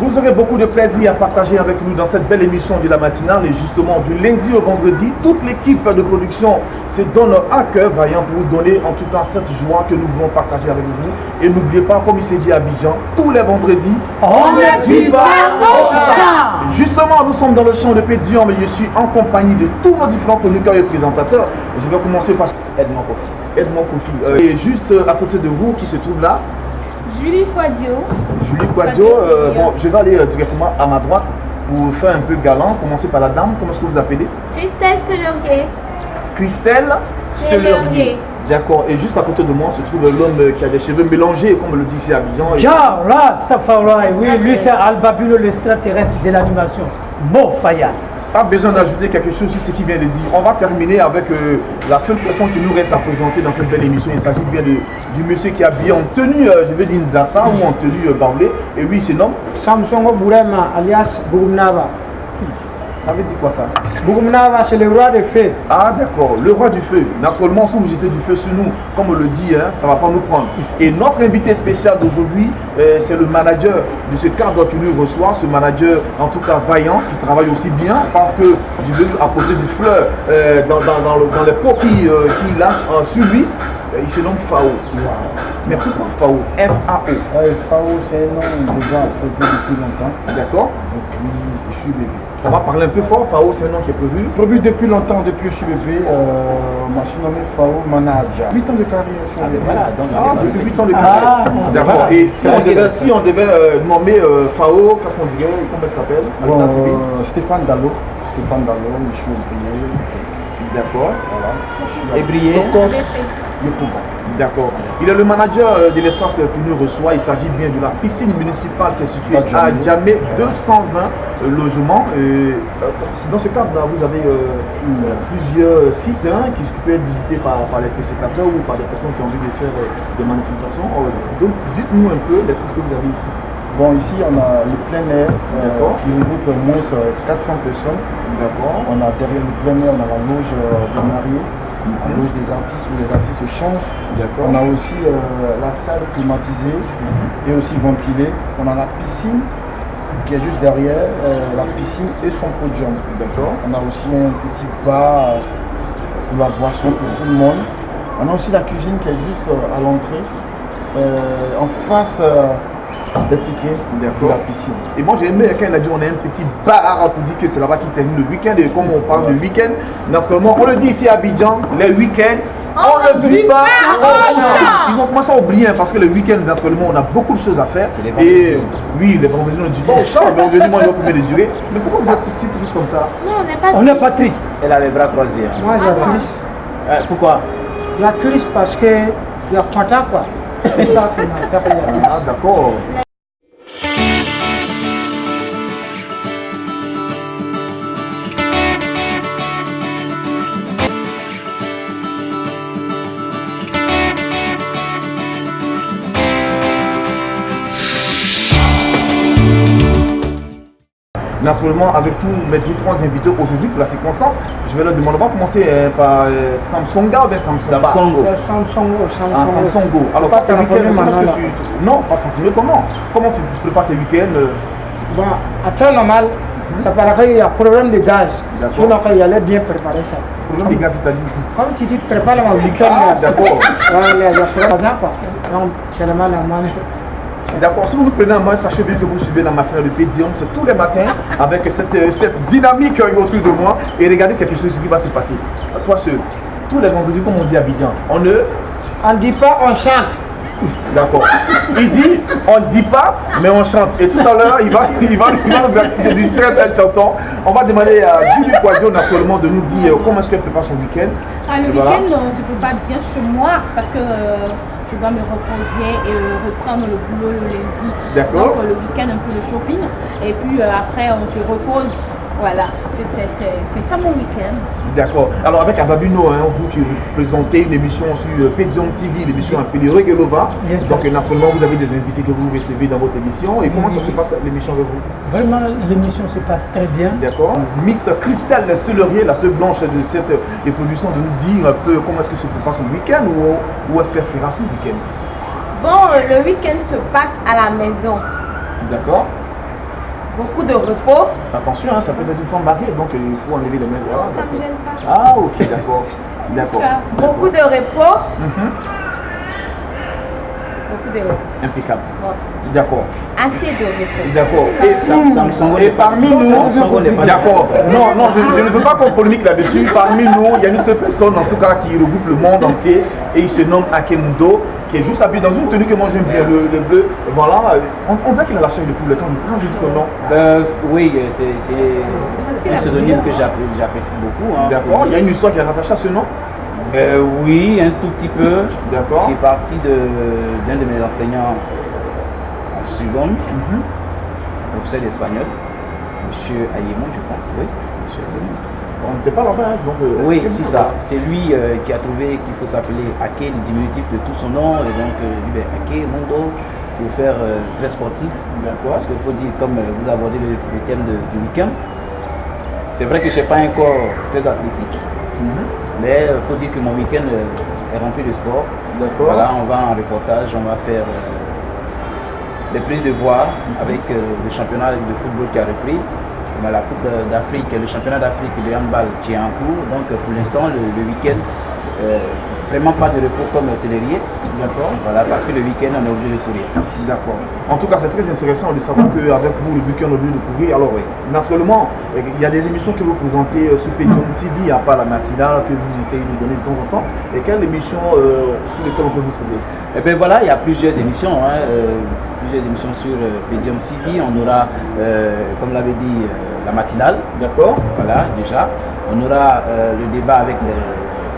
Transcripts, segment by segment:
vous aurez beaucoup de plaisir à partager avec nous dans cette belle émission de la matinale. Et justement, du lundi au vendredi, toute l'équipe de production se donne à cœur vaillant pour vous donner en tout cas cette joie que nous voulons partager avec vous. Et n'oubliez pas, comme il s'est dit à Abidjan, tous les vendredis, on ne dit pas au champ. Justement, nous sommes dans le champ de Pédium et je suis en compagnie de tous nos différents chroniqueurs et présentateurs. Je vais commencer par Edmond Kofi. Edmond Kofi. Et juste à côté de vous, qui se trouve là? Julie Quadio. Julie Quadio. Bon, je vais aller directement à ma droite pour faire un peu galant. Commencer par la dame. Comment est-ce que vous appelez? Christelle Selerier. Christelle Selerier. D'accord. Et juste à côté de moi se trouve l'homme qui a des cheveux mélangés, comme on le dit ici à Abidjan. Jean Rastafari, oui, lui c'est Al-Babulo, l'extraterrestre de l'animation. Mo Faya. Pas besoin d'ajouter quelque chose sur ce qu'il vient de dire. On va terminer avec la seule personne qui nous reste à présenter dans cette belle émission. Il s'agit bien du monsieur qui est habillé en tenue, je vais dire Nzassa ou en tenue Baoulé. Et lui, il se nomme Samsongo Bourema, alias Bougumnava. Ça veut dire quoi ça? Bougumnava, c'est le roi des feux. Ah d'accord, le roi du feu. Naturellement, si vous jetez du feu sur nous, comme on le dit, hein, ça ne va pas nous prendre. Et notre invité spécial d'aujourd'hui, c'est le manager de ce cadre qui nous reçoit, ce manager en tout cas vaillant, qui travaille aussi bien, parce que je vais apporter du fleur dans les pots qu'il lâche sur lui. Il se nomme Fao. Wow. Mais pourquoi Fao? F-A-O. Fao, c'est un nom déjà prévu depuis longtemps. D'accord. Depuis je suis bébé. On va parler un peu fort. Fao, c'est un nom qui est prévu. Prévu depuis longtemps, depuis que je suis bébé. On m'a surnommé Fao Manaja. 8 ans de carrière sur le Voilà, donc depuis 8 ans de carrière. D'accord. Et si on devait nommer Fao, qu'est-ce qu'on dirait? Comment il s'appelle? Stéphane Dallo. Stéphane Dallo, Michou Brié. D'accord. Voilà. Et Brié. D'accord. Il est le manager de l'espace qui nous reçoit. Il s'agit bien de la piscine municipale qui est située à Djamé, 220 logements. Dans ce cadre-là, vous avez plusieurs sites qui peuvent être visités par les téléspectateurs ou par des personnes qui ont envie de faire des manifestations. Donc, dites-nous un peu les sites que vous avez ici. Bon, ici, on a le plein air qui regroupe au moins 400 personnes. D'accord. On a derrière le plein air, on a la loge des mariés. La loge des artistes où les artistes échangent. On a aussi la salle climatisée et aussi ventilée. On a la piscine qui est juste derrière, la piscine et son podium. On a aussi un petit bar pour la boisson pour tout le monde. On a aussi la cuisine qui est juste à l'entrée, en face des tickets de la piscine. Et moi j'ai aimé quand il a dit on a un petit bar pour dire que c'est là-bas qui termine le week-end. Et comme on parle de week-end, naturellement on le dit ici à Abidjan, les week-ends, on ne dit pas au champ. Ils ont commencé à oublier parce que le week-end, naturellement, on a beaucoup de choses à faire. Et oui, les vendredis on ne dit pas au champ, mais aujourd'hui moi je vois combien de durée. Mais pourquoi vous êtes si triste comme ça? Non, on n'est pas On n'est pas triste. Elle a les bras croisés. Hein. Moi j'ai triste. Pourquoi? J'ai triste parce que il y a content quoi. C'est ça qui m'a fait. Ah d'accord. Naturellement, avec tous mes différents invités aujourd'hui pour la circonstance, je vais leur demander, on va commencer par Samsonga ou bien Samsongo? Ah, Samsongo. Alors, pas tes week-ends, comment est-ce que tu... Non, pas transformer, comment tu prépares tes week-ends? Bon, à temps normal, ça paraît qu'il y a problème de gaz. Sinon, il allait bien préparer ça. Problème de gaz, c'est-à-dire? Comme tu dis, prépare le week-end. Ah, d'accord. Il y a quoi. Donc, c'est le mal à main. D'accord, si vous nous prenez en main, sachez bien que vous suivez la matinale de Pédium, c'est tous les matins avec cette dynamique autour de moi et regardez quelque chose qui va se passer. Toi seul, tous les vendredis, comme on dit à Abidjan, on ne dit pas, on chante. D'accord. Il dit, on ne dit pas, mais on chante. Et tout à l'heure, il va nous gratifier d'une très belle chanson. On va demander à Julie Quadio, naturellement, de nous dire comment est-ce qu'elle prépare son week-end. Le week-end, je ne peux pas bien chez moi parce que je dois me reposer et reprendre le boulot le lundi. D'accord. Donc le week-end, un peu de shopping. Et puis après, on se repose. Voilà, c'est ça mon week-end. D'accord. Alors avec Ababino, hein, vous qui présentez une émission sur Pédium TV, l'émission appelée Regelova. Yes, donc naturellement, vous avez des invités que vous recevez dans votre émission. Et comment ça se passe l'émission avec vous? Vraiment, l'émission se passe très bien. D'accord. Miss Christelle Selerier, la seule blanche de cette production, de nous dire un peu comment est-ce que se passe son week-end ou où est-ce qu'elle fera son week-end? Bon, le week-end se passe à la maison. D'accord. Beaucoup de repos. Attention, hein, ça peut être une forme barrière, donc il faut enlever les mains derrière. Ça me gêne pas. Ah, ok, d'accord. D'accord. Beaucoup de repos. Beaucoup de repos. Impeccable. Bon. D'accord. Assez de repos. D'accord. Et parmi nous, d'accord. Non, je ne veux pas qu'on polémique là-dessus. Parmi nous, il y a une seule personne en tout cas qui regroupe le monde entier et il se nomme Akemundo, qui est juste habillé dans une tenue que moi j'aime bien, le bleu. Voilà. On dirait qu'il a la chaîne depuis le temps. Quand je dis ton nom. Oui, c'est un pseudonyme que j'apprécie beaucoup. Hein. D'accord. Il y a une histoire qui est rattachée à ce nom. Oui, un tout petit peu. D'accord. C'est parti d'un de mes enseignants en seconde, professeur d'espagnol, monsieur Ayemon, je pense, oui. Monsieur Ayemon. On n'était pas là-bas, donc. Oui, c'est ça. C'est lui qui a trouvé qu'il faut s'appeler Ake, le diminutif de tout son nom, et donc Ake Mundo, pour faire très sportif. D'accord. Parce qu'il faut dire, comme vous abordez le thème du week-end, c'est vrai que je n'ai pas un corps très athlétique. Mais il faut dire que mon week-end est rempli de sport. D'accord. Voilà, on va en reportage, on va faire des prises de voix avec le championnat de football qui a repris. On a la Coupe d'Afrique, le championnat d'Afrique de handball qui est en cours. Donc pour l'instant, le week-end, vraiment pas de repos comme Célérier. D'accord. Voilà, parce que le week-end, on est obligé de courir. D'accord. En tout cas, c'est très intéressant de savoir qu'avec vous, le week-end, on est obligé de courir. Alors, oui, naturellement, il y a des émissions que vous présentez sur Pedium TV, à part la matinale que vous essayez de donner de temps en temps. Et quelles émissions sur lesquelles on peut vous trouver? Eh bien voilà, il y a plusieurs émissions. Plusieurs émissions sur Pedium TV. On aura, comme l'avait dit, la matinale. D'accord. Voilà, déjà. On aura le débat avec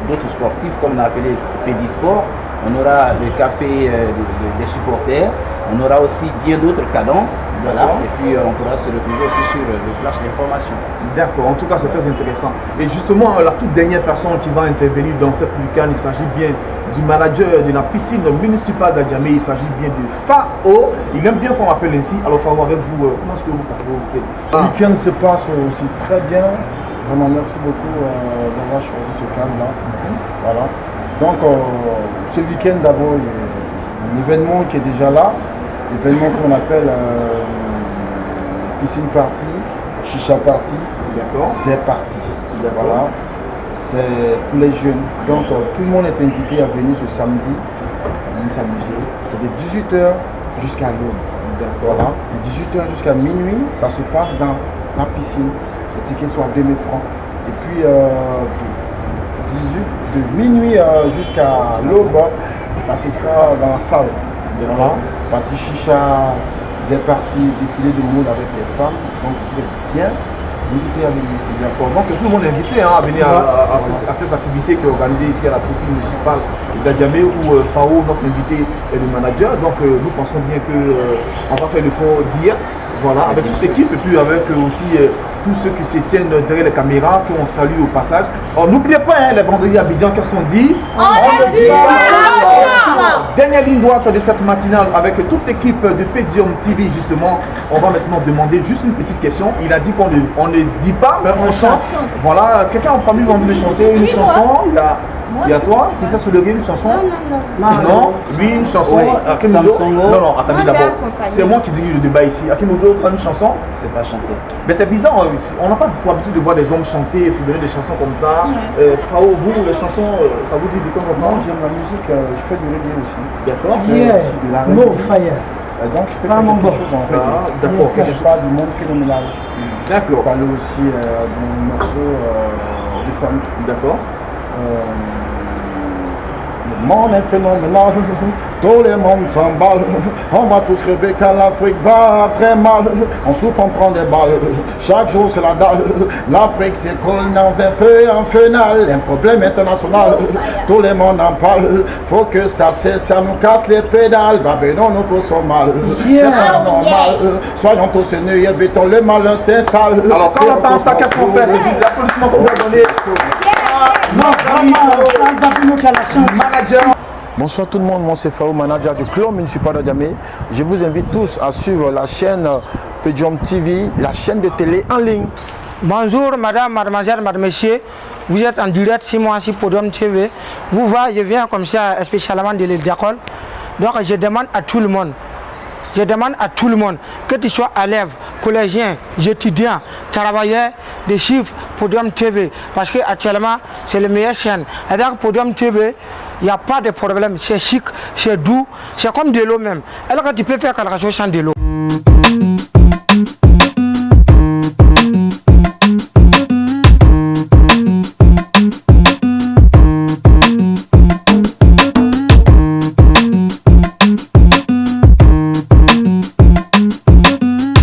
d'autres sportifs, comme on a appelé Pédisport. On aura le café des supporters. On aura aussi bien d'autres cadences. Voilà. Et puis on pourra se retrouver aussi sur le flash d'information. D'accord, en tout cas c'est très intéressant. Et justement, la toute dernière personne qui va intervenir dans cette week-end, il s'agit bien du manager de la piscine municipale d'Adjamé, il s'agit bien de Fao. Il aime bien qu'on l'appelle ainsi. Alors Fao, avec vous, comment est-ce que vous passez vos week-ends? Le week-end se passe aussi très bien. Vraiment, merci beaucoup d'avoir choisi ce cadre-là. Voilà. Donc, ce week-end, d'abord, il y a un événement qui est déjà là. Événement qu'on appelle piscine party, chicha party, zé party. Voilà. C'est pour les jeunes. Donc, tout le monde est invité à venir ce samedi. À venir s'amuser. C'est de 18h jusqu'à l'aube. Voilà. De 18h jusqu'à minuit, ça se passe dans la piscine. Les tickets sont à 2000 francs. Et puis, de minuit jusqu'à l'aube, ça se sera dans la salle. Voilà. Partie chicha, c'est parti défilé de mode avec les femmes. Donc, vous êtes bien invité à venir. D'accord. Donc, tout le monde est invité à venir à cette activité qui est organisée ici à la piscine municipale d'Adjamé où Fao, notre invité, est le manager. Donc, nous pensons bien qu'on va faire l'effort d'hier. Voilà, avec toute l'équipe et puis avec aussi tous ceux qui se tiennent derrière les caméras, qu'on salue au passage. Alors n'oubliez pas, les vendredis à Abidjan, qu'est-ce qu'on dit? On dit dernière ligne droite de cette matinale avec toute l'équipe de Pedium TV justement. On va maintenant demander juste une petite question. Il a dit qu'on ne dit pas, mais on chante. Voilà, quelqu'un a parmi vous envie de chanter une chanson? Il y a toi qui sait se lever une chanson? Non, lui une chanson. Akemudo? Non, attendez d'abord. C'est moi qui dirige le débat ici. Akemudo, pas une chanson? C'est pas chanter. Mais c'est bizarre, on n'a pas beaucoup l'habitude de voir des hommes chanter et vous donner des chansons comme ça. Fao, vous, les chansons, ça vous dit de temps en temps? Moi, j'aime la musique, je fais du reggae aussi. D'accord. De la No reggae. fire. Donc, je peux faire quelque chose en reggae. D'accord. Je parle du monde phénoménal. D'accord. Je parle aussi d'un morceau de funk. D'accord. Le monde est phénoménal, tout le monde s'emballe, on va tous crever quand l'Afrique va très mal, on souffre, on prend des balles, chaque jour c'est la dalle, l'Afrique s'écoule dans un feu infernal, un problème international, tout le monde en parle, faut que ça cesse, ça nous casse les pédales, non nous poussons mal, c'est pas normal, soyons tous unis, évitons le malin s'installe. Alors quand on entend ça, qu'est-ce qu'on fait? C'est juste l'applaudissement qu'on peut donner. Bonsoir tout le monde, moi c'est Fao, manager du club municipal d'Adjamé. Je vous invite tous à suivre la chaîne Pedium TV, la chaîne de télé en ligne. Bonjour madame, mademoiselle, madame, monsieur. Vous êtes en direct sur moi sur Podium TV. Vous voyez, je viens comme ça spécialement de l'école. Donc je demande à tout le monde je demande à tout le monde, que tu sois élève, collégien, étudiant, travailleur, des chiffres, Podium TV, parce qu'actuellement, c'est la meilleure chaîne. Avec Podium TV, il n'y a pas de problème, c'est chic, c'est doux, c'est comme de l'eau même. Alors que tu peux faire quelque chose sans de l'eau.